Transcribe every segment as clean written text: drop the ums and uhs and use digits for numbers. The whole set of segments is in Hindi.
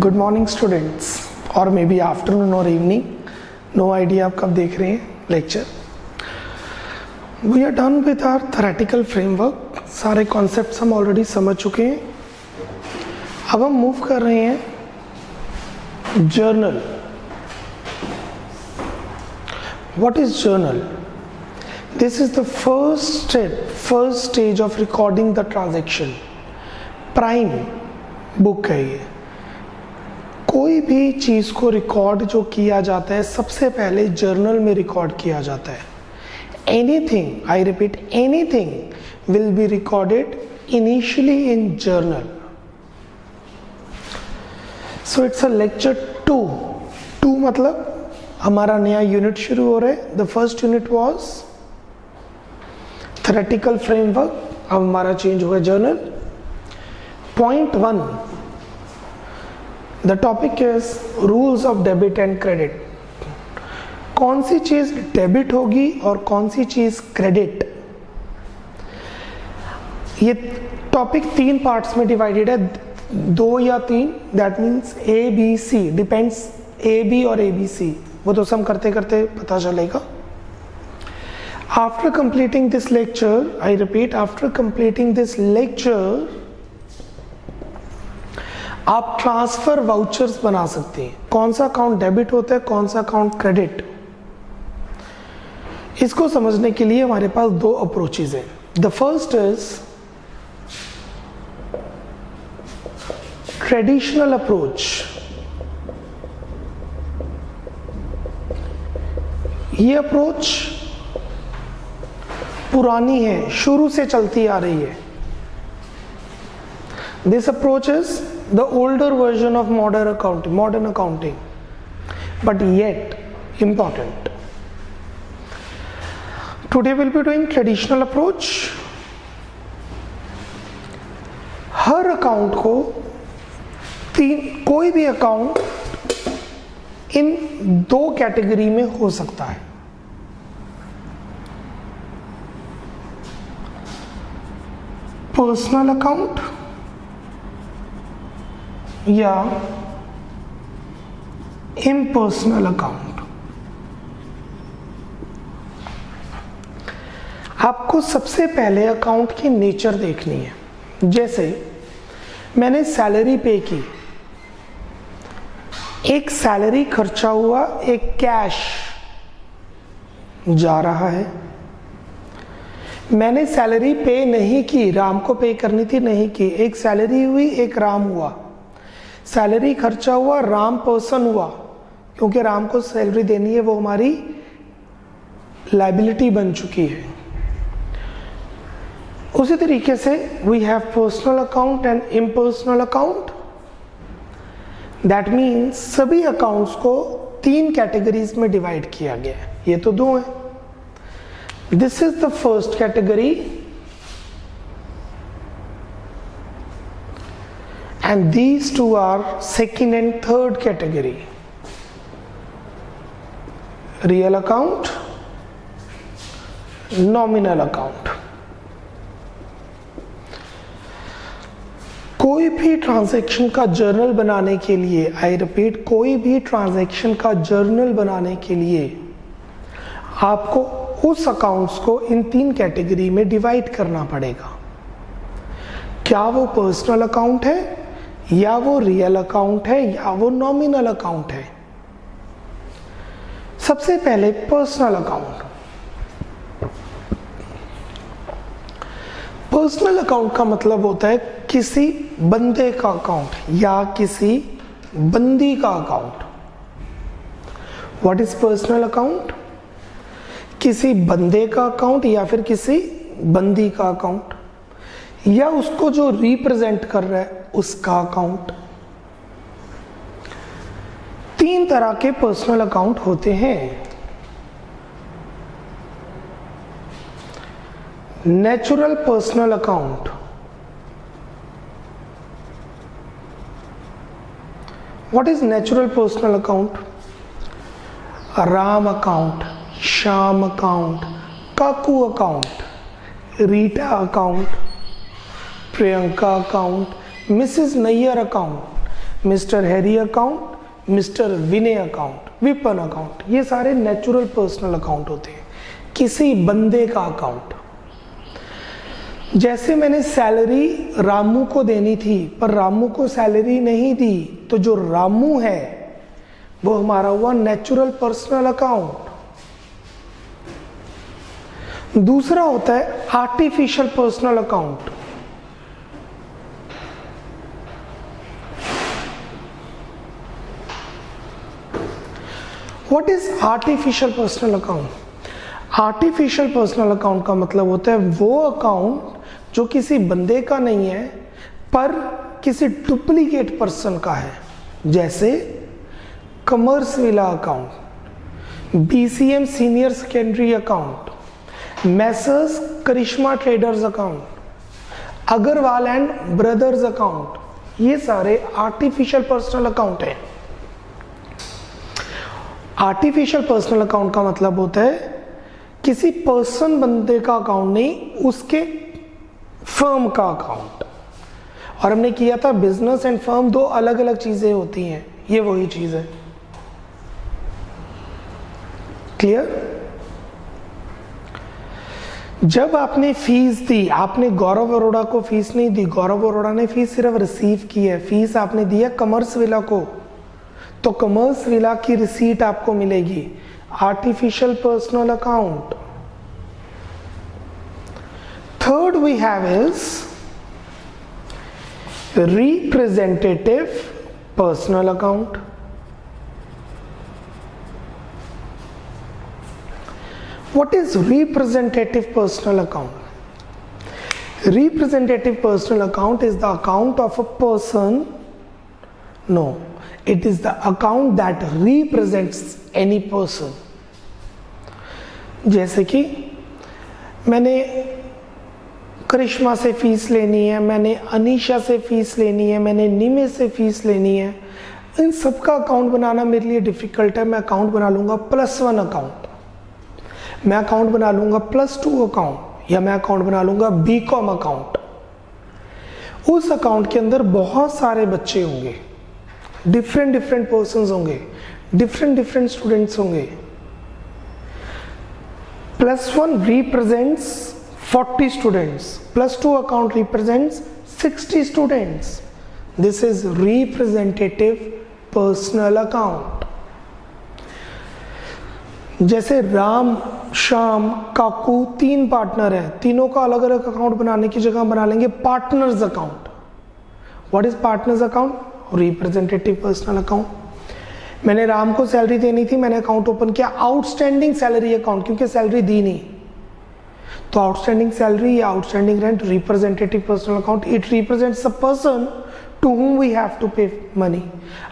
गुड मॉर्निंग स्टूडेंट्स, और मे बी आफ्टरनून और इवनिंग, नो आइडिया आप कब देख रहे हैं lecture. We are done with our theoretical framework. सारे कॉन्सेप्ट्स हम ऑलरेडी समझ चुके हैं। अब हम मूव कर रहे हैं journal. What is journal? This is the first stage of recording the transaction. Prime book है ये। कोई भी चीज़ को रिकॉर्ड जो किया जाता है सबसे पहले जर्नल में रिकॉर्ड किया जाता है। Anything, I repeat, anything will be recorded initially in journal. So it's a lecture 2 मतलब हमारा नया यूनिट शुरू हो रहा है। The first unit was theoretical framework, अब हमारा चेंज हुआ journal. Point 1, the topic is rules of debit and credit. कौन सी चीज डेबिट होगी और कौन सी चीज क्रेडिट। ये टॉपिक 3 पार्ट्स में डिवाइडेड है, 2 या 3, that means ABC, depends AB और ABC, वो तो सम करते करते पता चलेगा। After completing this lecture, I repeat, after completing this lecture आप ट्रांसफर वाउचर्स बना सकते हैं। कौन सा अकाउंट डेबिट होता है, कौन सा अकाउंट क्रेडिट, इसको समझने के लिए हमारे पास 2 अप्रोचेज हैं। The first is traditional approach. ये अप्रोच पुरानी है, शुरू से चलती आ रही है। This approach is the older version of modern accounting, but yet important. Today we'll be doing traditional approach. Her account को कोई भी अकाउंट इन 2 कैटेगरी में हो सकता है। पर्सनल अकाउंट या इम्पर्सनल अकाउंट। आपको सबसे पहले अकाउंट की नेचर देखनी है। जैसे मैंने सैलरी पे की, एक सैलरी खर्चा हुआ, एक कैश जा रहा है। मैंने सैलरी पे नहीं की, राम को पे करनी थी, नहीं की। एक सैलरी हुई, एक राम हुआ। सैलरी खर्चा हुआ, राम पर्सन हुआ, क्योंकि राम को सैलरी देनी है, वो हमारी लायबिलिटी बन चुकी है। उसी तरीके से we have personal account and impersonal account. That means सभी अकाउंट्स को 3 कैटेगरीज में डिवाइड किया गया है। ये तो 2 है। This is the first category and these 2 are second and third category. Real account, nominal account. कोई भी ट्रांजैक्शन का जर्नल बनाने के लिए, आई रिपीट, कोई भी ट्रांजैक्शन का जर्नल बनाने के लिए आपको उस अकाउंट्स को इन 3 कैटेगरी में डिवाइड करना पड़ेगा। क्या वो पर्सनल अकाउंट है, या वो रियल अकाउंट है, या वो नॉमिनल अकाउंट है। सबसे पहले पर्सनल अकाउंट। पर्सनल अकाउंट का मतलब होता है किसी बंदे का अकाउंट या किसी बंदी का account. What is personal account? किसी बंदे का अकाउंट या फिर किसी बंदी का अकाउंट, या उसको जो रिप्रेजेंट कर रहा है उसका अकाउंट। 3 तरह के पर्सनल अकाउंट होते हैं। Natural personal account. What is natural personal account? Ram account, Shyam account, Kaku account, Rita account, Priyanka account, Mrs Nayyar account, Mr Harry account, Mr Vinay account, Vipan account, ये सारे नेचुरल पर्सनल अकाउंट होते हैं, किसी बंदे का अकाउंट। जैसे मैंने सैलरी रामू को देनी थी पर रामू को सैलरी नहीं दी, तो जो रामू है वो हमारा हुआ नेचुरल पर्सनल अकाउंट। दूसरा होता है artificial personal account. What is artificial personal account? Artificial personal account का मतलब होता है वो अकाउंट जो किसी बंदे का नहीं है पर किसी डुप्लीकेट पर्सन का है, जैसे commerce villa account, BCM senior secondary account, messrs Karishma traders account, Agarwal and brothers account, ये सारे आर्टिफिशियल पर्सनल अकाउंट हैं। आर्टिफिशियल पर्सनल अकाउंट का मतलब होता है किसी पर्सन बंदे का अकाउंट नहीं, उसके फर्म का अकाउंट। और हमने किया था बिजनेस एंड फर्म दो अलग अलग चीजें होती हैं, ये वही चीज है। क्लियर? जब आपने फीस दी, आपने गौरव अरोड़ा को फीस नहीं दी, गौरव अरोड़ा ने फीस सिर्फ रिसीव की है, फीस आपने दी है कॉमर्स विला को, तो कॉमर्स विला की रिसीट आपको मिलेगी। Artificial personal account. Third we have is representative personal account. What is representative personal account? Representative personal account is the account of a person. No, it is the account that represents any person. जैसे कि मैंने करिश्मा से फीस लेनी है, मैंने अनीशा से फीस लेनी है, मैंने निमे से फीस लेनी है, इन सबका अकाउंट बनाना मेरे लिए डिफिकल्ट है। मैं अकाउंट बना लूंगा +1 अकाउंट, मैं अकाउंट बना लूंगा +2 अकाउंट, या मैं अकाउंट बना लूंगा बीकॉम अकाउंट। उस अकाउंट के अंदर बहुत सारे बच्चे होंगे, डिफरेंट पर्सन्स होंगे, डिफरेंट स्टूडेंट्स होंगे। +1 represents 40 students, +2 account represents 60 students. This is representative personal account. जैसे राम, श्याम, काकू 3 पार्टनर हैं, तीनों का अलग अलग अकाउंट बनाने की जगह बना लेंगे partners account. What is partners account? Representative personal account. मैंने राम को सैलरी देनी थी, मैंने अकाउंट ओपन किया आउटस्टैंडिंग सैलरी अकाउंट, क्योंकि सैलरी दी नहीं, तो आउटस्टैंडिंग सैलरी या outstanding rent, representative personal account. It represents the person to whom we have to pay money।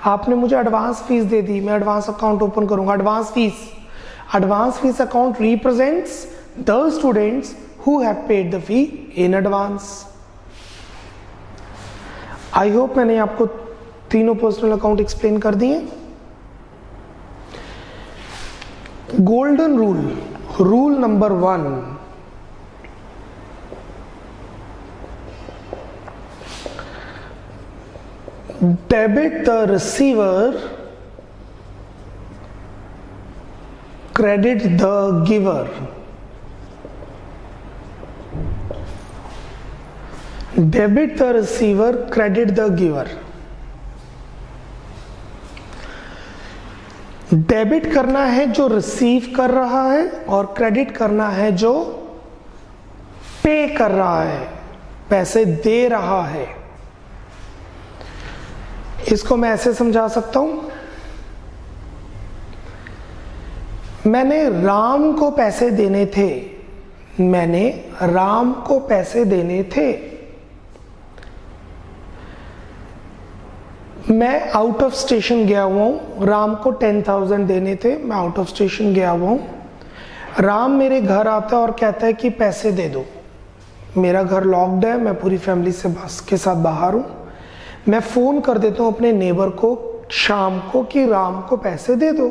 आपने मुझे एडवांस फीस दे दी, मैं एडवांस अकाउंट ओपन करूंगा, advance fees account represents the students who have paid the fee in advance। I hope मैंने आपको तीनों पर्सनल अकाउंट एक्सप्लेन कर दिए। Golden rule number 1, debit the receiver, credit the giver। Debit the receiver, credit the giver। Debit करना है जो रिसीव कर रहा है और क्रेडिट करना है जो पे कर रहा है, पैसे दे रहा है। इसको मैं ऐसे समझा सकता हूं, मैंने राम को पैसे देने थे, मैं आउट ऑफ स्टेशन गया हुआ हूं, राम को 10,000 देने थे, मैं आउट ऑफ स्टेशन गया हुआ हूं। राम मेरे घर आता है और कहता है कि पैसे दे दो, मेरा घर लॉक्ड है, मैं पूरी फैमिली के साथ बाहर हूं। मैं फोन कर देता हूं अपने नेबर को शाम को कि राम को पैसे दे दो।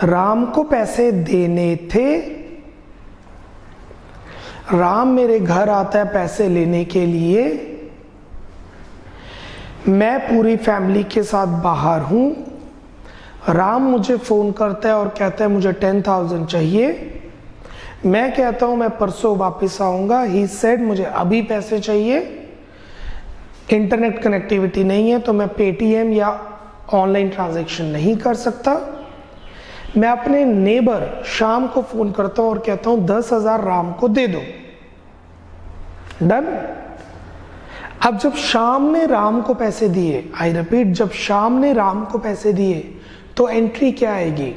राम को पैसे देने थे, राम मेरे घर आता है पैसे लेने के लिए, मैं पूरी फैमिली के साथ बाहर हूं। राम मुझे फ़ोन करता है और कहता है मुझे 10,000 चाहिए। मैं कहता हूं मैं परसों वापस आऊंगा। ही सेड मुझे अभी पैसे चाहिए। इंटरनेट कनेक्टिविटी नहीं है तो मैं पेटीएम या ऑनलाइन ट्रांजैक्शन नहीं कर सकता। मैं अपने नेबर शाम को फ़ोन करता हूं और कहता हूं 10,000 राम को दे दो। डन। अब जब शाम ने राम को पैसे दिए, आई रिपीट, जब शाम ने राम को पैसे दिए तो एंट्री क्या आएगी?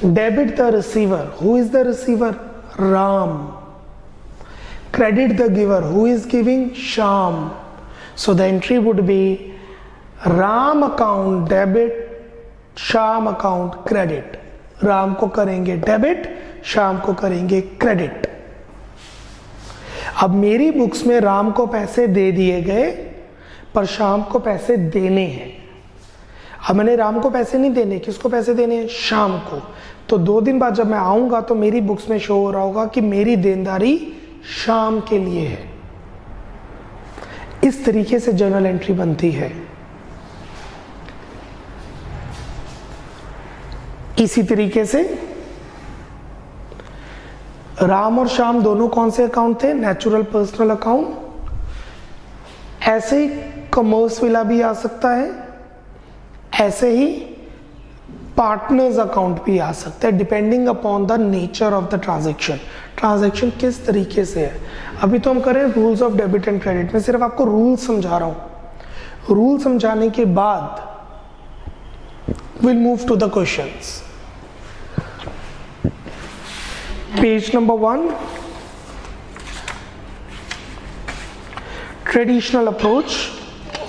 Debit the receiver. Who is the receiver? Ram. Credit the giver. Who is giving? Shyam. So the entry would be Ram account debit, Shyam account credit. Ram को करेंगे डेबिट, श्याम को करेंगे क्रेडिट। अब मेरी बुक्स में राम को पैसे दे दिए गए पर श्याम को पैसे देने हैं। अब मैंने राम को पैसे नहीं देने, किसको पैसे देने हैं? श्याम को। तो 2 दिन बाद जब मैं आऊंगा तो मेरी बुक्स में शो हो रहा होगा कि मेरी देनदारी श्याम के लिए है। इस तरीके से जर्नल एंट्री बनती है। इसी तरीके से राम और श्याम दोनों कौन से अकाउंट थे? Natural personal account. ऐसे ही कॉमर्स विला भी आ सकता है, ऐसे ही पार्टनर्स अकाउंट भी आ सकता है, depending upon the nature of the transaction. Transaction किस तरीके से है। अभी तो हम करें rules of debit and credit में, सिर्फ आपको रूल समझा रहा हूं। रूल समझाने के बाद will move to the questions. Page number 1, traditional approach.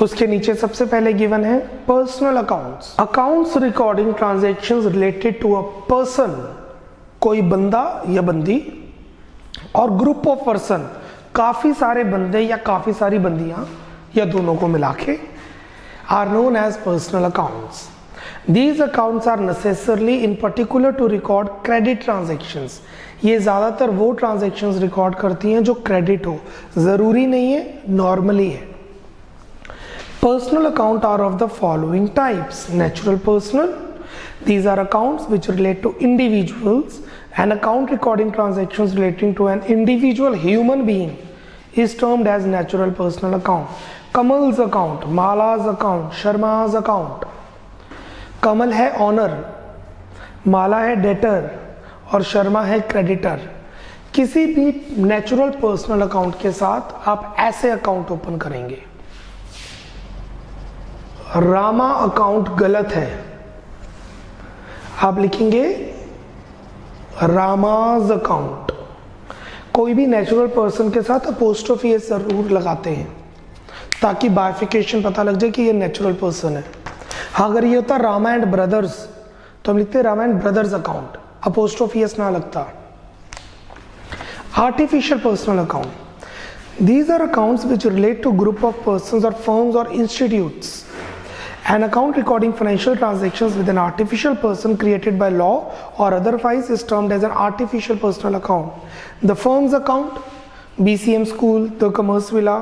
उसके नीचे सबसे पहले गिवन है personal accounts. Accounts recording transactions related to a person, कोई बंदा या बंदी, और ग्रुप ऑफ पर्सन, काफी सारे बंदे या काफी सारी बंदियां या दोनों को मिला के, are known as personal accounts. These accounts are necessarily in particular to record credit transactions. ये ज़्यादातर वो ट्रांजेक्शन्स रिकॉर्ड करती हैं जो क्रेडिट हो, ज़रूरी नहीं है, नॉर्मली है। Personal account are of the following types. Natural personal. These are accounts which relate to individuals. An account recording transactions relating to an individual human being is termed as natural personal account. Kamal's account, Mala's account, Sharma's account. कमल है ऑनर, माला है डेटर और शर्मा है क्रेडिटर। किसी भी नेचुरल पर्सनल अकाउंट के साथ आप ऐसे अकाउंट ओपन करेंगे। रामा अकाउंट गलत है, आप लिखेंगे रामाज अकाउंट। कोई भी नेचुरल पर्सन के साथ अपोस्ट्रोफी जरूर लगाते हैं ताकि बाइफिकेशन पता लग जाए कि ये नेचुरल पर्सन है। हाँ, अगर ये होता रामा एंड ब्रदर्स तो हम लिखते रामा एंड ब्रदर्स अकाउंट, अपोस्ट्रोफियस ना लगता। Artificial personal account, these are accounts which relate to group of persons or firms or institutes. An account recording financial transactions with an artificial person created by law or otherwise is termed as an artificial personal account. The firm's account, BCM School, the Commerce Villa,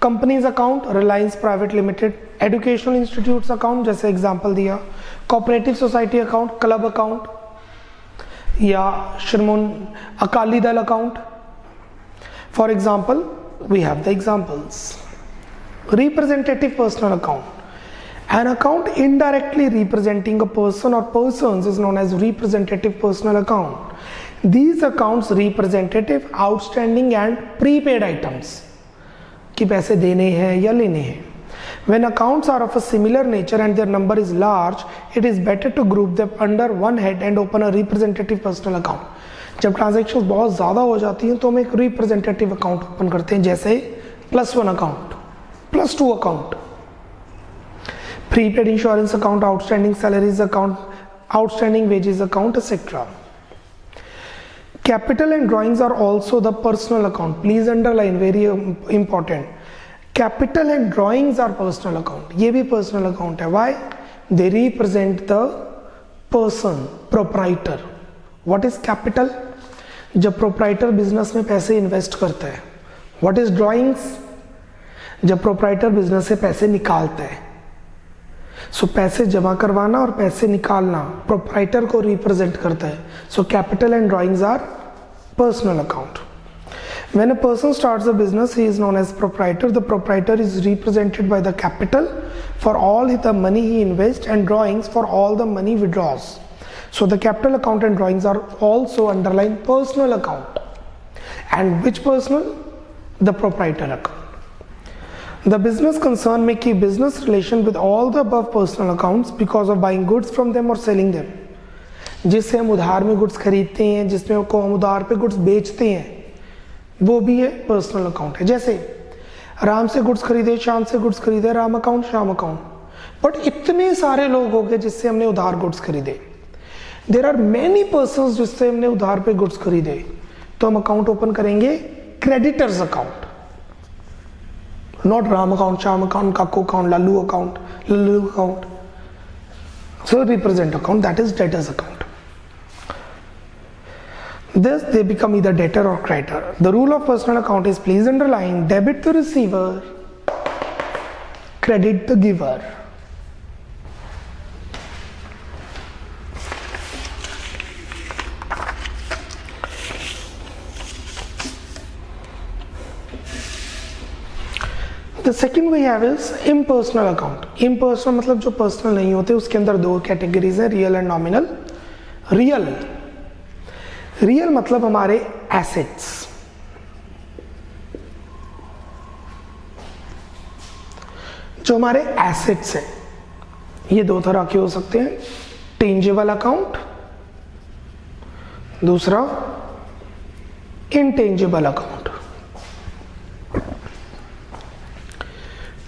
companies account, Reliance private limited, educational institutes account जैसे एग्जांपल दिया, cooperative society account, club account या Shiromani Akali Dal account. For example we have the examples. Representative personal account, an account indirectly representing a person और persons is known as representative personal account. These accounts representative, outstanding and prepaid items कि पैसे देने हैं या लेने हैं। When accounts are of a similar nature and their number is large, it is better to group them under one head and open a representative personal account. जब ट्रांजैक्शंस बहुत ज़्यादा हो जाती हैं तो हम एक रिप्रेजेंटेटिव अकाउंट ओपन करते हैं, जैसे +1 account, +2 account, prepaid insurance account, outstanding salaries account, outstanding wages account etcetera. Capital and drawings are also the personal account. Please underline, very important. Capital and drawings are personal account. ये भी personal account है. Why? They represent the person, proprietor. What is capital? जब proprietor business में पैसे invest करता है. What is drawings? जब प्रोप्राइटर बिजनेस से पैसे निकालता है। सो पैसे जमा करवाना और पैसे निकालना प्रोप्राइटर को रिप्रेजेंट करता है। So capital and drawings are personal account. When a person starts a business, he is known as proprietor. The proprietor is represented by the capital for all the money he invests and drawings for all the money withdraws. So the capital account and drawings are also underlined personal account. And which personal? The proprietor account. The business concern may keep business relation with all the above personal accounts because of buying goods from them or selling them. जिससे हम उधार में गुड्स खरीदते हैं, जिसमें हम उधार पे गुड्स बेचते हैं, वो भी है पर्सनल अकाउंट है। जैसे राम से गुड्स खरीदे, श्याम से गुड्स खरीदे, Ram account Shyam account. But इतने सारे लोग हो गए जिससे हमने उधार गुड्स खरीदे। देयर आर मेनी पर्सन्स जिससे हमने उधार पे गुड्स खरीदे, तो हम अकाउंट ओपन करेंगे creditors account, not Ram account, Shyam account, Kaku account, Lalu account, Lallu account. So represent account, that is debtors account. Thus, they become either debtor or creditor. The rule of personal account is, please underline, debit the receiver, credit the giver. The second we have is impersonal account. Impersonal मतलब जो पर्सनल नहीं होते, उसके अंदर दो कैटेगरीज है, रियल एंड नॉमिनल. रियल मतलब हमारे एसेट्स, जो हमारे एसेट्स हैं, ये दो तरह के हो सकते हैं. टेंजिबल अकाउंट, दूसरा इनटेंजिबल अकाउंट.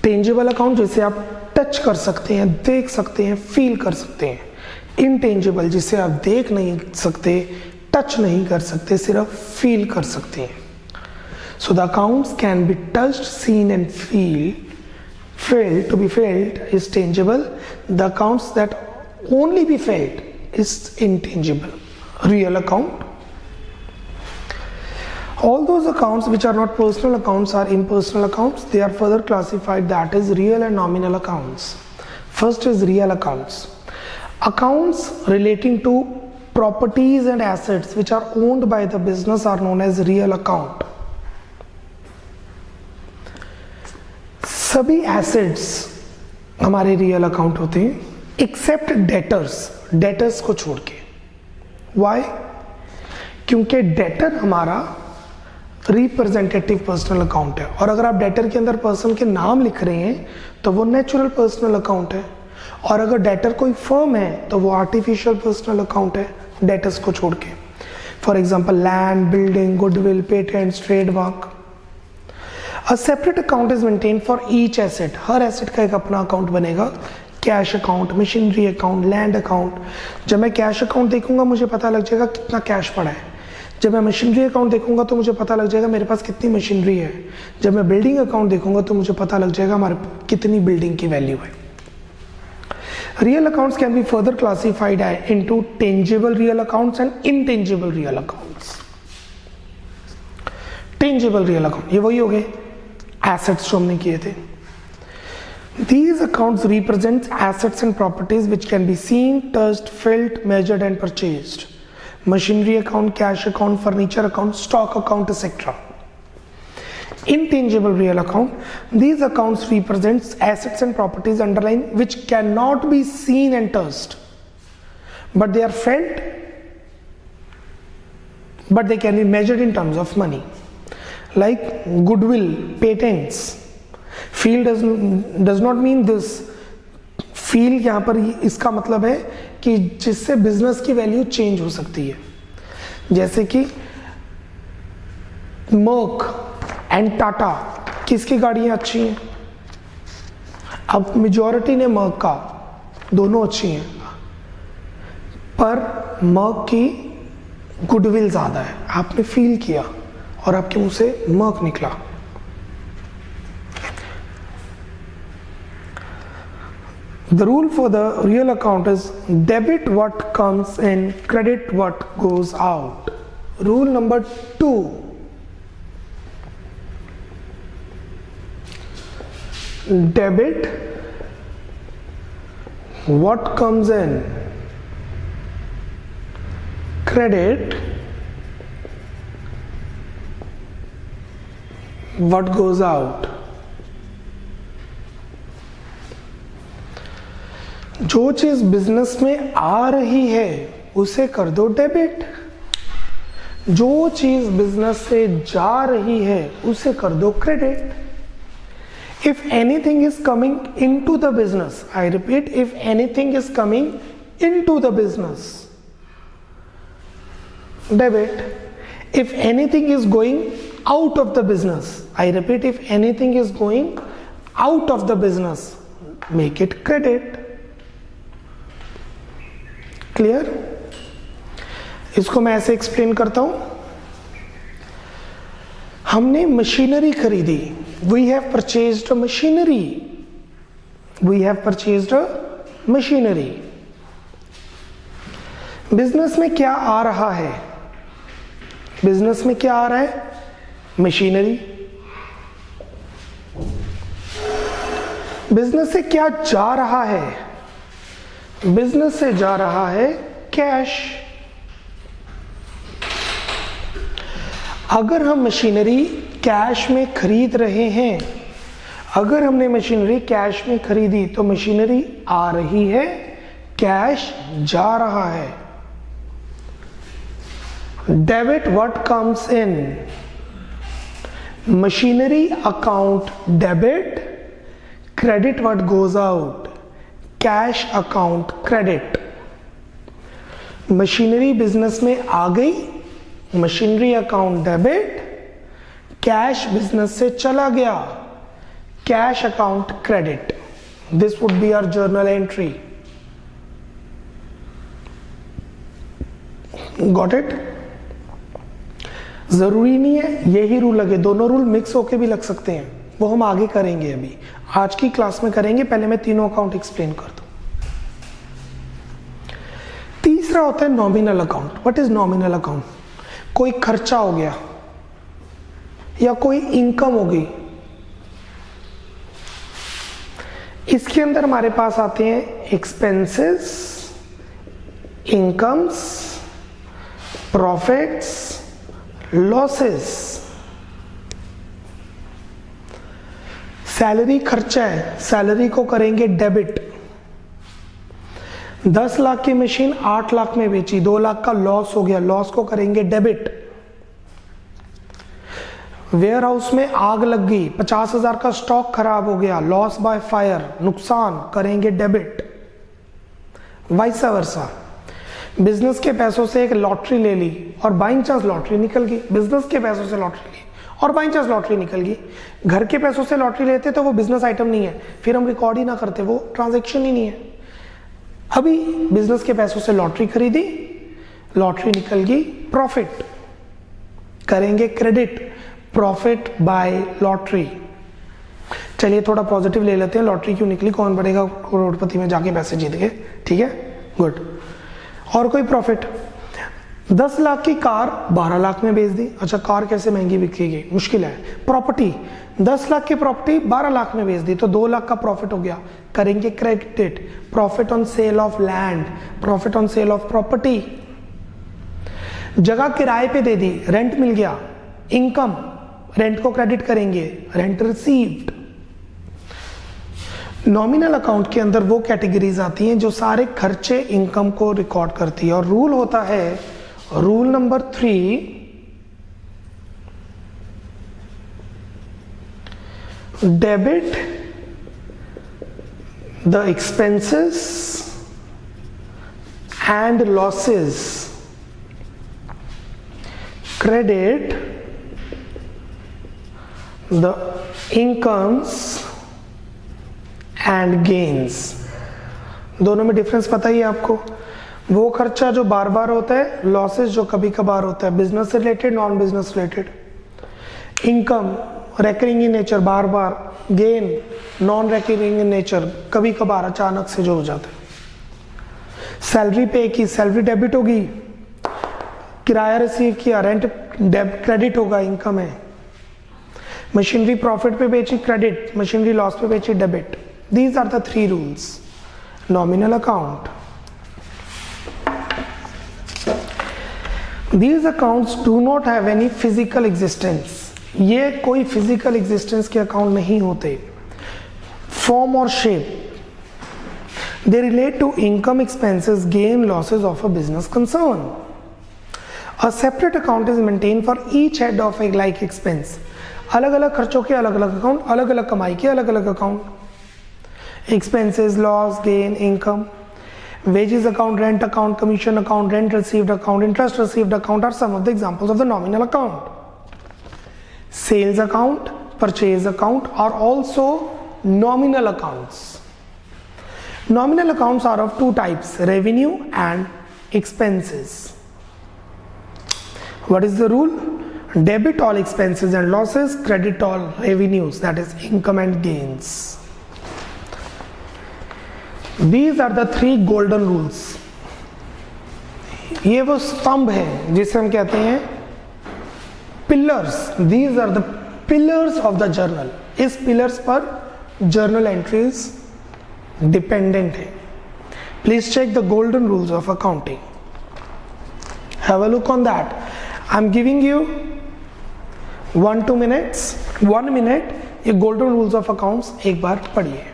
टेंजिबल अकाउंट जिसे आप टच कर सकते हैं, देख सकते हैं, फील कर सकते हैं. इनटेंजिबल जिसे आप देख नहीं सकते, टच नहीं कर सकते, सिर्फ फील कर सकते हैं. So the accounts can be touched, seen and felt to be felt is tangible. The accounts that only be felt is intangible. Real account. All those accounts which are not personal accounts are impersonal accounts. They are further classified, that is real and nominal accounts. First is real accounts. Accounts relating to properties and assets which are owned by the business are known as real account. सभी एसेट्स हमारे रियल अकाउंट होते हैं, एक्सेप्ट डेटर्स को छोड़ के. वाई? क्योंकि डेटर हमारा रिप्रेजेंटेटिव पर्सनल अकाउंट है, और अगर आप डेटर के अंदर पर्सन के नाम लिख रहे हैं तो वो नेचुरल पर्सनल अकाउंट है, और अगर डेटर कोई फर्म है तो वो आर्टिफिशियल पर्सनल अकाउंट है, डेटर्स को छोड़ के. For example land, building, goodwill, patents, trademark. A separate account is maintained for each asset. Her asset का एक अपना अकाउंट बनेगा. Cash account, machinery account, land account. जब मैं कैश अकाउंट देखूंगा मुझे पता लग जाएगा कितना कैश पड़ा है. जब मैं मशीनरी अकाउंट देखूंगा तो मुझे पता लग जाएगा मेरे पास कितनी मशीनरी है. जब मैं बिल्डिंग अकाउंट देखूंगा तो मुझे पता लग जाएगा हमारे कितनी बिल्डिंग की वैल्यू है. Real accounts can be further classified into tangible real accounts and intangible real accounts. Tangible real account, ये वही हो गए assets जो हमने किए थे. These accounts represent assets and properties which can be seen, touched, felt, measured and purchased. Machinery account, cash account, furniture account, stock account, etc. Intangible real account, these accounts represents assets and properties underlying which cannot be seen and touched, but they are felt, but they can be measured in terms of money. Like goodwill, patents. Feel does not mean this. Feel यहाँ पर इसका मतलब है कि जिससे बिजनेस की वैल्यू चेंज हो सकती है. जैसे कि मर्क एंड टाटा, किसकी गाड़ियाँ अच्छी हैं? अब मेजॉरिटी ने मर्क का, दोनों अच्छी हैं, पर मर्क की गुडविल ज़्यादा है. आपने फील किया और आपके मुंह से मर्क निकला. The rule for the real account is debit what comes in, credit what goes out. Rule number 2. Debit, what comes in? Credit, what goes out? जो चीज बिजनेस में आ रही है उसे कर दो डेबिट, जो चीज बिजनेस से जा रही है उसे कर दो credit. If anything is coming into the business, I repeat, if anything is coming into the business, debit. If anything is going out of the business, I repeat, if anything is going out of the business, make it credit. Clear? इसको मैं ऐसे एक्सप्लेन करता हूं. हमने मशीनरी खरीदी. We have purchased a machinery. We have purchased a machinery. Business में क्या आ रहा है? बिजनेस में क्या आ रहा है? मशीनरी. बिजनेस से क्या जा रहा है? बिजनेस से जा रहा है कैश. अगर हम मशीनरी कैश में खरीद रहे हैं, अगर हमने मशीनरी कैश में खरीदी तो मशीनरी आ रही है, कैश जा रहा है. Debit what comes in, machinery account debit, credit what goes out, cash account credit. Machinery business में आ गई, machinery account debit, cash business से चला गया, cash account credit. This would be our journal entry. Got it? जरूरी नहीं है यही रूल लगे, दोनों रूल मिक्स होके भी लग सकते हैं, वो हम आगे करेंगे. अभी आज की क्लास में करेंगे. पहले मैं तीनों अकाउंट एक्सप्लेन कर दूं. तीसरा होता है nominal account. What is nominal account? कोई खर्चा हो गया या कोई इनकम हो गई, इसके अंदर हमारे पास आते हैं expenses, incomes, profits, losses. Salary खर्चा है, सैलरी को करेंगे डेबिट. 10 लाख की मशीन 8 लाख में बेची, 2 लाख का लॉस हो गया, लॉस को करेंगे डेबिट. वेयर हाउस में आग लग गई, 50,000 का स्टॉक खराब हो गया, लॉस बाय फायर, नुकसान, करेंगे डेबिट. Vice versa. बिजनेस के पैसों से एक लॉटरी ले ली और बाई चांस लॉटरी निकल गई. बिजनेस के पैसों से लॉटरी ली और बाई चांस लॉटरी निकल गई. घर के पैसों से लॉटरी लेते तो वो बिजनेस आइटम नहीं है, फिर हम रिकॉर्ड ही ना करते, वो ट्रांजैक्शन ही नहीं है. अभी बिजनेस के पैसों से लॉटरी खरीदी, लॉटरी निकल गई, प्रॉफिट, करेंगे क्रेडिट, प्रॉफिट बाय लॉटरी. चलिए थोड़ा पॉजिटिव ले लेते हैं. लॉटरी क्यों निकली, कौन बढ़ेगा करोड़पति में जाके पैसे जीत गए, ठीक है, गुड. और कोई प्रॉफिट, 10 लाख की कार 12 लाख में बेच दी. अच्छा, कार कैसे महंगी बिकेगी, मुश्किल है. प्रॉपर्टी, 10 लाख की प्रॉपर्टी 12 लाख में बेच दी तो 2 लाख का प्रॉफिट हो गया, करेंगे credit, profit on sale of land, profit on sale of property. जगह किराए पे दे दी, रेंट मिल गया, इनकम, रेंट को क्रेडिट करेंगे, रेंट रिसीव्ड. नॉमिनल अकाउंट के अंदर वो कैटेगरीज आती हैं जो सारे खर्चे इनकम को रिकॉर्ड करती है. और रूल होता है, rule number 3, debit the expenses and losses, credit the incomes and gains. दोनों में डिफरेंस पता ही है आपको. वो खर्चा जो बार बार होता है, लॉसेस जो कभी कभार होता है, बिजनेस से related, non business related. Income recurring in nature, bar bar. Gain non recurring in nature, कभी कभार अचानक से जो हो जाता है. सैलरी पे की, सैलरी डेबिट होगी, किराया रिसीव किया, रेंट क्रेडिट होगा, इनकम है. मशीनरी प्रॉफिट पे बेची क्रेडिट, मशीनरी लॉस पे बेची debit. These are the three rules. Nominal account. These accounts do not have any physical existence. ये कोई physical existence के account नहीं होते. Form or shape. They relate to income, expenses, gain, losses of a business concern. A separate account is maintained for each head of a like expense. अलग अलग खर्चों के अलग अलग अकाउंट, अलग अलग कमाई के अलग अलग account. Expenses, loss, gain, income. Wages account, rent account, commission account, rent received account, interest received account are some of the examples of the nominal account. Sales account, purchase account are also nominal accounts. Nominal accounts are of two types, revenue and expenses. What is the rule? Debit all expenses and losses, credit all revenues, that is income and gains. These are the three golden rules. ये वो स्तंभ है जिसे हम कहते हैं pillars. These are the pillars of the journal. इस pillars पर journal entries dependent है. Please check the golden rules of accounting. Have a look on that. I'm giving you 1 minute. ये golden rules of accounts एक बार पढ़िए.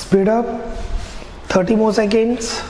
Speed up, 30 more seconds.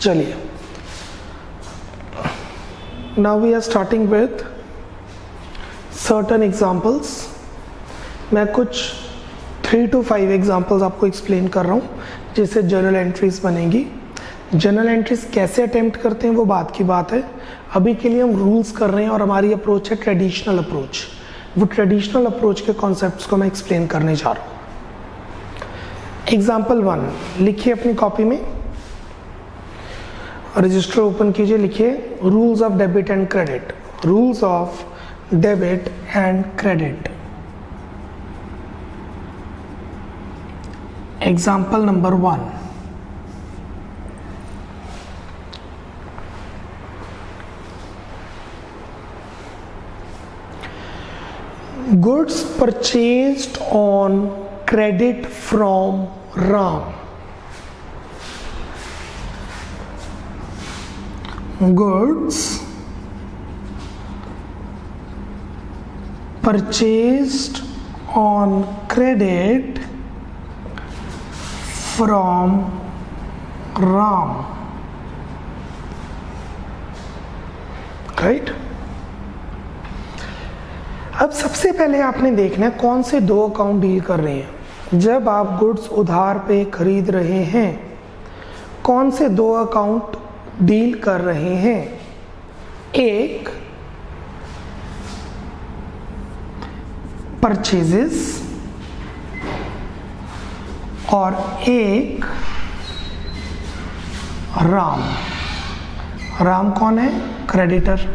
चलिए, now we are starting with certain examples. मैं कुछ 3 to 5 एग्जाम्पल्स आपको एक्सप्लेन कर रहा हूँ जिससे जर्नल एंट्रीज बनेगी. जर्नल एंट्रीज कैसे अटेम्प्ट करते हैं वो बात की बात है. अभी के लिए हम रूल्स कर रहे हैं और हमारी अप्रोच है ट्रेडिशनल अप्रोच. वो ट्रेडिशनल अप्रोच के कॉन्सेप्ट्स को मैं एक्सप्लेन करने जा रहा हूँ. एग्जाम्पल 1 लिखिए अपनी कॉपी में, रजिस्टर ओपन कीजिए, लिखिए rules of debit and credit. Rules of debit and credit. Example number 1. Goods purchased on credit from Ram. Goods purchased on credit from Ram. Right? अब सबसे पहले आपने देखना है कौन से दो अकाउंट डील कर रहे हैं. जब आप गुड्स उधार पे खरीद रहे हैं, कौन से दो अकाउंट डील कर रहे हैं. एक परचेजेस और एक राम. राम कौन है? क्रेडिटर.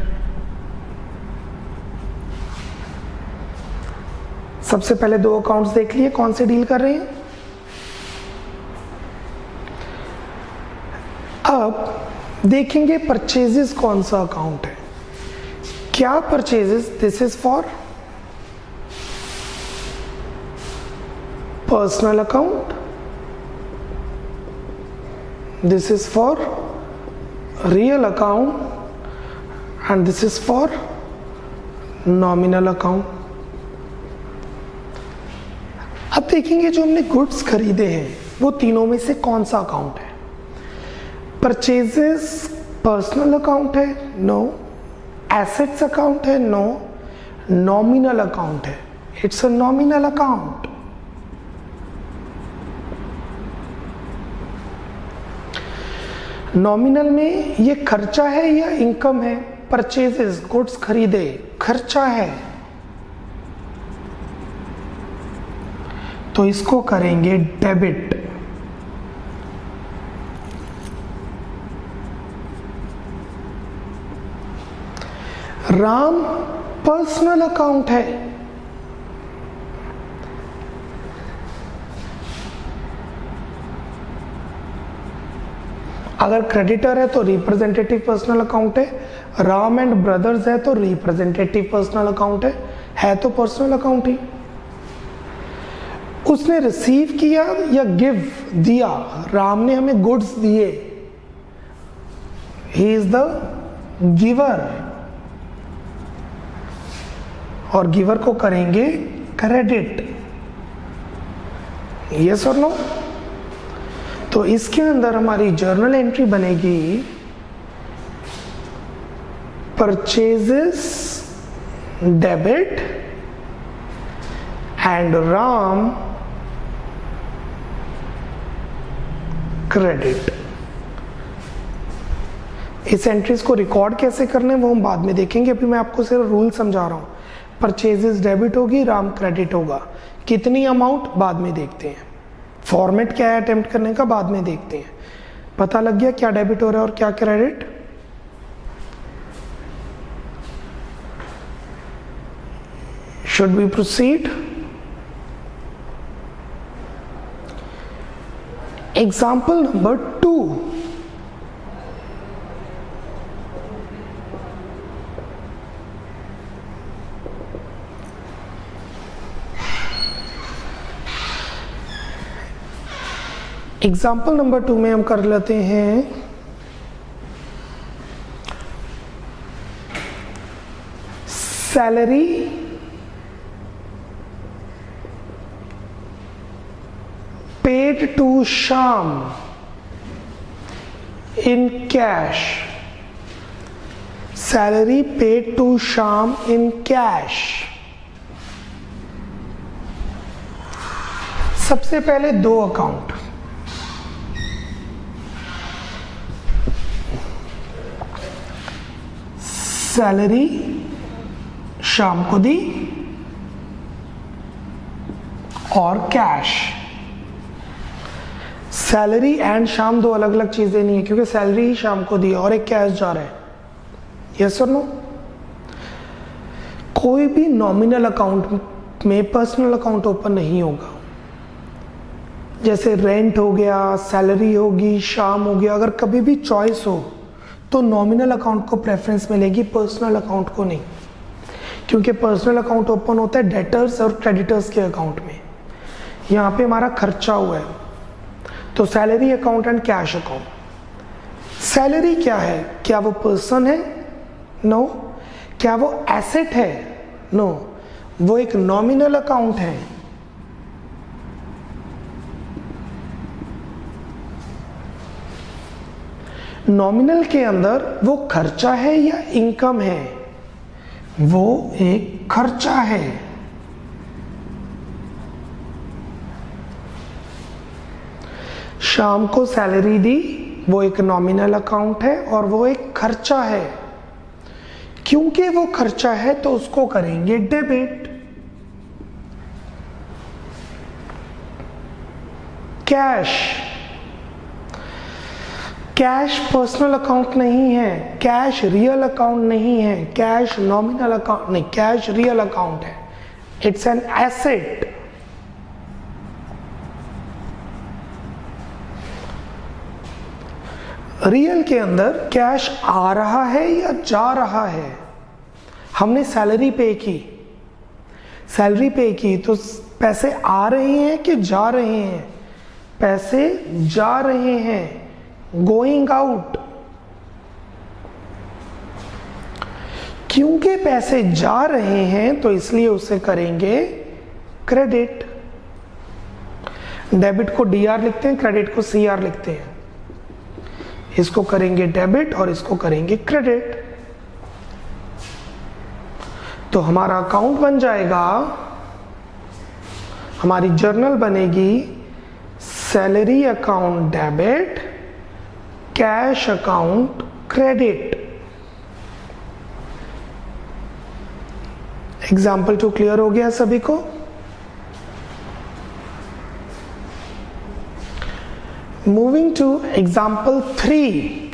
सबसे पहले दो अकाउंट्स देख लिए कौन से डील कर रहे हैं. अब देखेंगे परचेजेस कौन सा अकाउंट है. क्या purchases? This is for personal account, this is for real account, and this is for nominal account. अब देखेंगे जो हमने गुड्स खरीदे हैं वो तीनों में से कौन सा अकाउंट है? परचेजेस पर्सनल अकाउंट है? नो। एसेट्स अकाउंट है? नो। नॉमिनल अकाउंट है? It's a nominal account. Nominal में ये खर्चा है या इनकम है? परचेजेस गुड्स खरीदे, खर्चा है, तो इसको करेंगे डेबिट। राम पर्सनल अकाउंट है, अगर क्रेडिटर है तो रिप्रेजेंटेटिव पर्सनल अकाउंट है, राम एंड ब्रदर्स है तो रिप्रेजेंटेटिव पर्सनल अकाउंट है तो पर्सनल अकाउंट ही। उसने रिसीव किया या गिव दिया, राम ने हमें गुड्स दिए, ही इज द गिवर, और गिवर को करेंगे क्रेडिट। यस और नो? तो इसके अंदर हमारी जर्नल एंट्री बनेगी purchases debit and Ram credit. इस एंट्रीज को रिकॉर्ड कैसे करने वो हम बाद में देखेंगे, अभी मैं आपको सिर्फ रूल समझा रहा हूं। परचेजेस डेबिट होगी, राम क्रेडिट होगा, कितनी अमाउंट बाद में देखते हैं, फॉर्मेट क्या है अटेम्प्ट करने का बाद में देखते हैं। पता लग गया क्या डेबिट हो रहा है और क्या credit? Should we proceed? Example number 2। Example number 2 में हम कर लेते हैं salary paid to Shyam in cash. Salary paid to Shyam in cash. सबसे पहले दो अकाउंट, सैलरी शाम को दी और कैश। सैलरी एंड शाम दो अलग अलग चीजें नहीं है, क्योंकि सैलरी ही शाम को दी और एक कैश जा रहा है। यस और नो? कोई भी नॉमिनल अकाउंट में पर्सनल अकाउंट ओपन नहीं होगा। जैसे रेंट हो गया, सैलरी होगी, शाम हो गया, अगर कभी भी चॉइस हो तो नॉमिनल अकाउंट को प्रेफरेंस मिलेगी, पर्सनल अकाउंट को नहीं, क्योंकि पर्सनल अकाउंट ओपन होता है डेटर्स और क्रेडिटर्स के अकाउंट में। यहाँ पे हमारा खर्चा हुआ है, तो salary account and cash account. Salary क्या है? क्या वो पर्सन है? नो। क्या वो एसेट है? नो। वो एक नॉमिनल अकाउंट है। नॉमिनल के अंदर वो खर्चा है या इनकम है? वो एक खर्चा है। शाम को सैलरी दी, वो एक नॉमिनल अकाउंट है और वो एक खर्चा है। क्योंकि वो खर्चा है तो उसको करेंगे debit. Cash, cash personal account नहीं है, कैश रियल अकाउंट नहीं है, कैश नॉमिनल अकाउंट नहीं, कैश रियल अकाउंट है, इट्स एन एसेट। रियल के अंदर कैश आ रहा है या जा रहा है? हमने सैलरी पे की, सैलरी पे की तो पैसे आ रहे हैं कि जा रहे हैं? पैसे जा रहे हैं, गोइंग आउट। क्योंकि पैसे जा रहे हैं तो इसलिए उसे करेंगे क्रेडिट। डेबिट को डीआर लिखते हैं, क्रेडिट को सीआर लिखते हैं। इसको करेंगे डेबिट और इसको करेंगे क्रेडिट। तो हमारा अकाउंट बन जाएगा, हमारी जर्नल बनेगी salary account debit, cash account credit. Example 2 clear हो गया सभी को? Moving to example 3।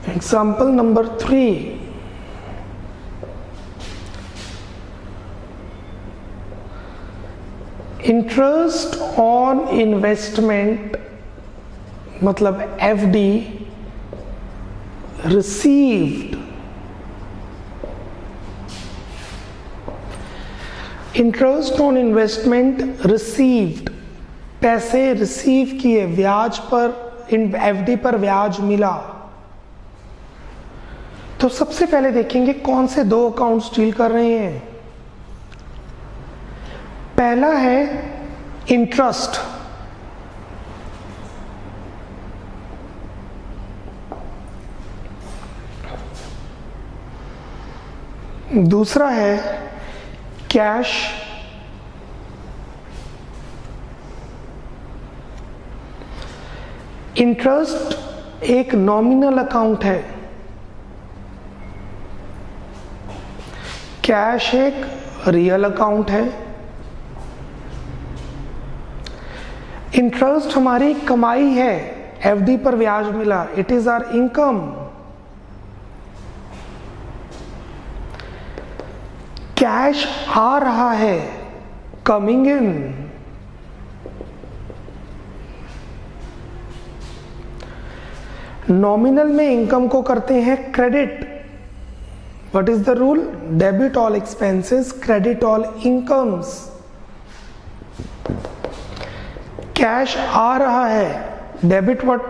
Example number 3। Interest on investment मतलब FD received. Interest on investment received, पैसे रिसीव किए, ब्याज पर, एफडी पर ब्याज मिला। तो सबसे पहले देखेंगे कौन से दो अकाउंट्स डील कर रहे हैं। पहला है इंटरेस्ट, दूसरा है कैश। इंटरेस्ट एक नॉमिनल अकाउंट है, कैश एक रियल अकाउंट है। इंटरेस्ट हमारी कमाई है, एफडी पर ब्याज मिला, it is our income. Cash आ रहा है, कमिंग इन। नॉमिनल में इनकम को करते हैं credit. What is the rule? Debit all expenses, credit all incomes. Cash आ रहा है, डेबिट व्हाट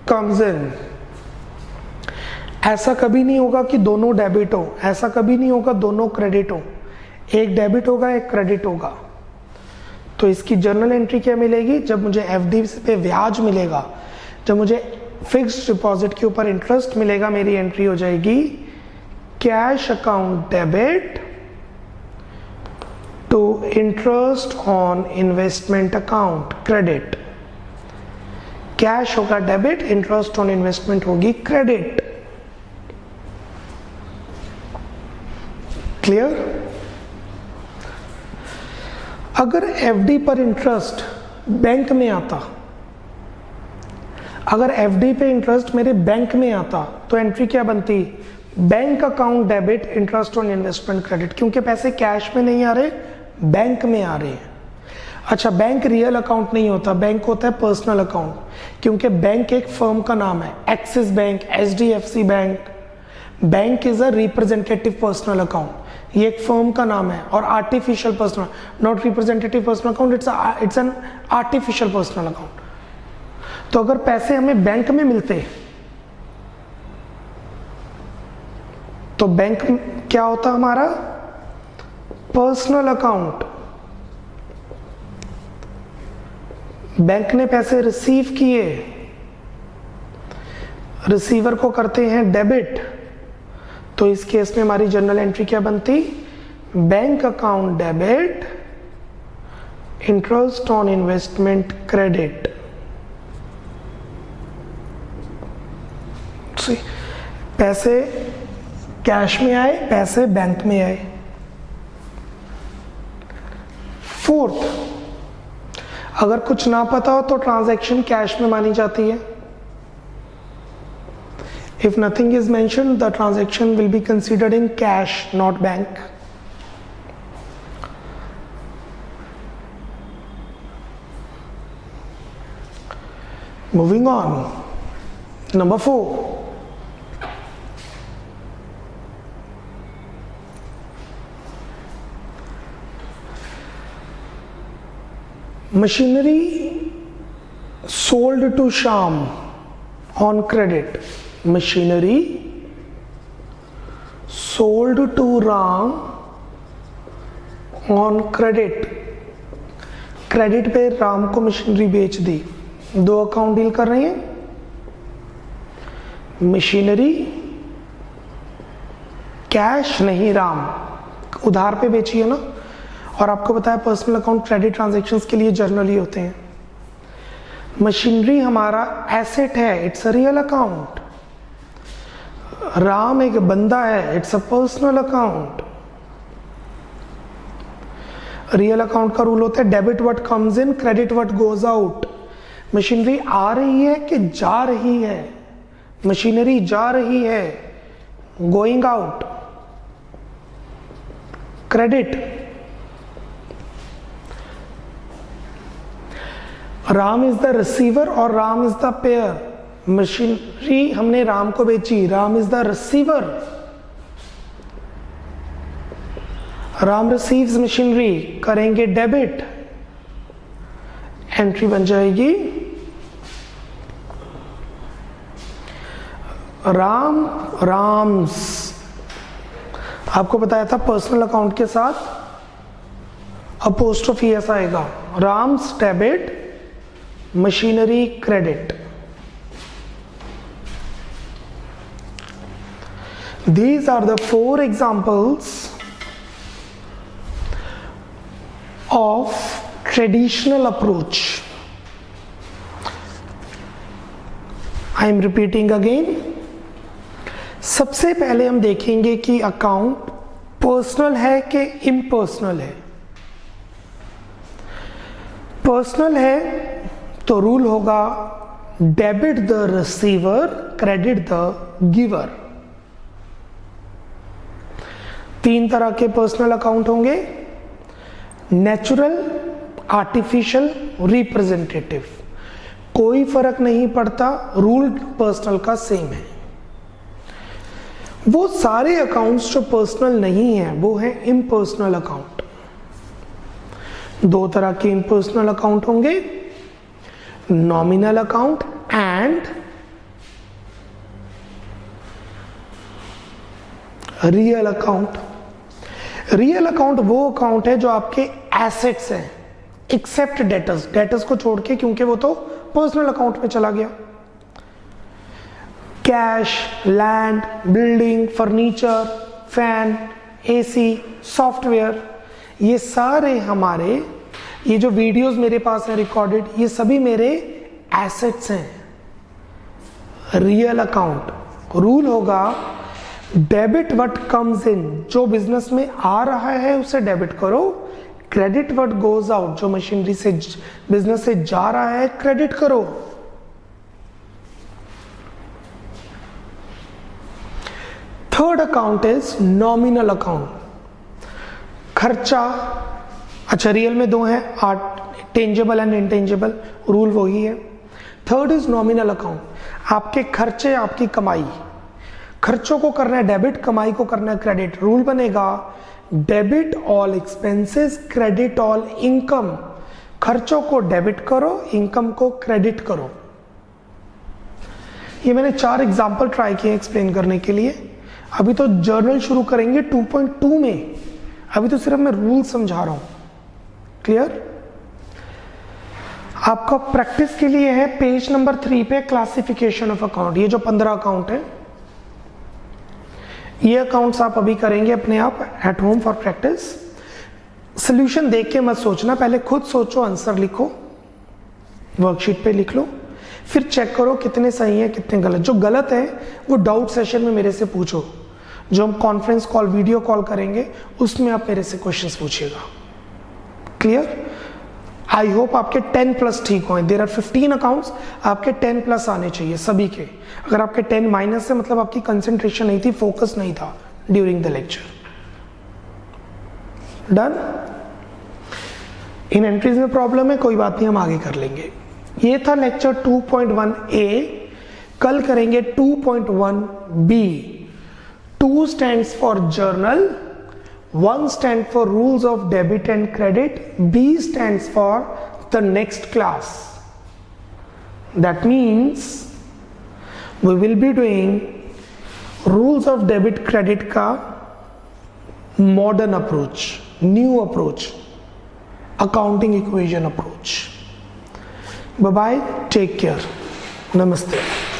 कम्स इन। ऐसा कभी नहीं होगा कि दोनों डेबिट हो, ऐसा कभी नहीं होगा दोनों क्रेडिट हो। एक डेबिट होगा, एक क्रेडिट होगा। तो इसकी जर्नल एंट्री क्या मिलेगी? जब मुझे एफडी पे ब्याज मिलेगा, जब मुझे फिक्स्ड डिपॉजिट के ऊपर इंटरेस्ट मिलेगा, मेरी एंट्री हो जाएगी cash account debit to interest on investment account credit. Cash होगा डेबिट, इंटरेस्ट ऑन इन्वेस्टमेंट होगी क्रेडिट। क्लियर? अगर एफडी पर इंटरेस्ट बैंक में आता, अगर एफडी पे इंटरेस्ट मेरे बैंक में आता तो एंट्री क्या बनती? Bank account debit interest on investment credit. क्योंकि पैसे कैश में नहीं आ रहे, बैंक में आ रहे हैं। अच्छा, बैंक रियल अकाउंट नहीं होता, बैंक होता है पर्सनल अकाउंट। क्योंकि बैंक एक फर्म का नाम है, axis bank, HDFC bank. Bank is a representative personal account, ये एक फर्म का नाम है। और artificial personal, not representative personal account, it's an artificial personal account. तो अगर पैसे हमें बैंक में मिलते तो बैंक क्या होता हमारा? Personal account. बैंक ने पैसे रिसीव किए, रिसीवर को करते हैं डेबिट। तो इस केस में हमारी जर्नल एंट्री क्या बनती? Bank account debit, interest on investment credit. पैसे कैश में आए, पैसे बैंक में आए। फोर्थ, अगर कुछ ना पता हो तो ट्रांजैक्शन कैश में मानी जाती है। If nothing is mentioned, the transaction will be considered in cash, not bank. Moving on, number 4. Machinery sold to Sham on credit. Machinery sold to Ram on credit. Credit पे राम को मशीनरी बेच दी. दो अकाउंट डील कर रहे हैं. मशीनरी कैश नहीं, राम उधार पे बेची है ना. और आपको पता है पर्सनल अकाउंट क्रेडिट ट्रांजैक्शंस के लिए जर्नली होते हैं. मशीनरी हमारा एसेट है, it's a real account. Ram एक बंदा है, it's a personal account. Real account का रूल होता है debit what comes in, credit what goes out. Machinery आ रही है कि जा रही है? मशीनरी जा रही है, going out. Credit. Ram is the receiver और Ram is the payer. Machinery हमने राम को बेची, Ram is the receiver. Ram receives machinery, करेंगे डेबिट. एंट्री बन जाएगी राम राम्स. आपको बताया था पर्सनल अकाउंट के साथ अपोस्ट्रोफी एस आएगा. Ram's debit, machinery credit. These are the 4 examples of traditional approach. I am repeating again. सबसे पहले हम देखेंगे कि अकाउंट पर्सनल है कि इम्पर्सनल है. पर्सनल है तो रूल होगा debit the receiver, credit the giver. 3 तरह के पर्सनल अकाउंट होंगे: नेचुरल, आर्टिफिशियल, रिप्रेजेंटेटिव. कोई फर्क नहीं पड़ता, रूल पर्सनल का सेम है. वो सारे अकाउंट्स जो पर्सनल नहीं है वो है इम्पर्सनल अकाउंट. 2 तरह के इम्पर्सनल अकाउंट होंगे: nominal account and real account. Real account वो अकाउंट है जो आपके एसेट्स हैं, एक्सेप्ट डेटर्स. डेटर्स को छोड़ के, क्योंकि वो तो पर्सनल अकाउंट में चला गया. Cash, land, building, furniture, fan, AC, software, ये सारे हमारे, ये जो वीडियोस मेरे पास है रिकॉर्डेड, ये सभी मेरे एसेट्स हैं. रियल अकाउंट रूल होगा डेबिट व्हाट कम्स इन, जो बिजनेस में आ रहा है उसे डेबिट करो. क्रेडिट व्हाट गोज आउट, जो मशीनरी से बिजनेस से जा रहा है क्रेडिट करो. Third account is nominal account. खर्चा, अच्छा रियल में 2 हैं, टेंजेबल एंड इनटेंजेबल, रूल वही है. Third is nominal account. आपके खर्चे, आपकी कमाई. खर्चों को करना है डेबिट, कमाई को करना है क्रेडिट. रूल बनेगा debit all expenses, credit all income. खर्चों को डेबिट करो, इनकम को क्रेडिट करो. ये मैंने 4 एग्जांपल ट्राई किए एक्सप्लेन करने के लिए. अभी तो जर्नल शुरू करेंगे 2.2 में, अभी तो सिर्फ मैं रूल समझा रहा हूं. क्लियर? आपका प्रैक्टिस के लिए है पेज नंबर 3 पे क्लासिफिकेशन ऑफ अकाउंट. ये जो 15 अकाउंट है, ये अकाउंट्स आप अभी करेंगे अपने आप at home for practice. Solution देख के मत सोचना, पहले खुद सोचो, आंसर लिखो, वर्कशीट पे लिख लो, फिर चेक करो कितने सही है कितने गलत. जो गलत है वो डाउट सेशन में मेरे से पूछो. जो हम कॉन्फ्रेंस कॉल, वीडियो कॉल करेंगे उसमें आप मेरे से क्वेश्चंस पूछिएगा. क्लियर? आई होप आपके 10+ ठीक हों. देयर आर 15 अकाउंट्स, आपके 10+ आने चाहिए सभी के. अगर आपके 10 माइनस है मतलब आपकी कंसंट्रेशन नहीं थी, फोकस नहीं था during the lecture. Done? In entries में प्रॉब्लम है, कोई बात नहीं, हम आगे कर लेंगे. ये था लेक्चर 2.1a. कल करेंगे 2.1b. 2 stands for journal, 1 stands for rules of debit and credit, B stands for the next class. That means we will be doing rules of debit credit card, modern approach, new approach, accounting equation approach. Bye bye, take care, namaste.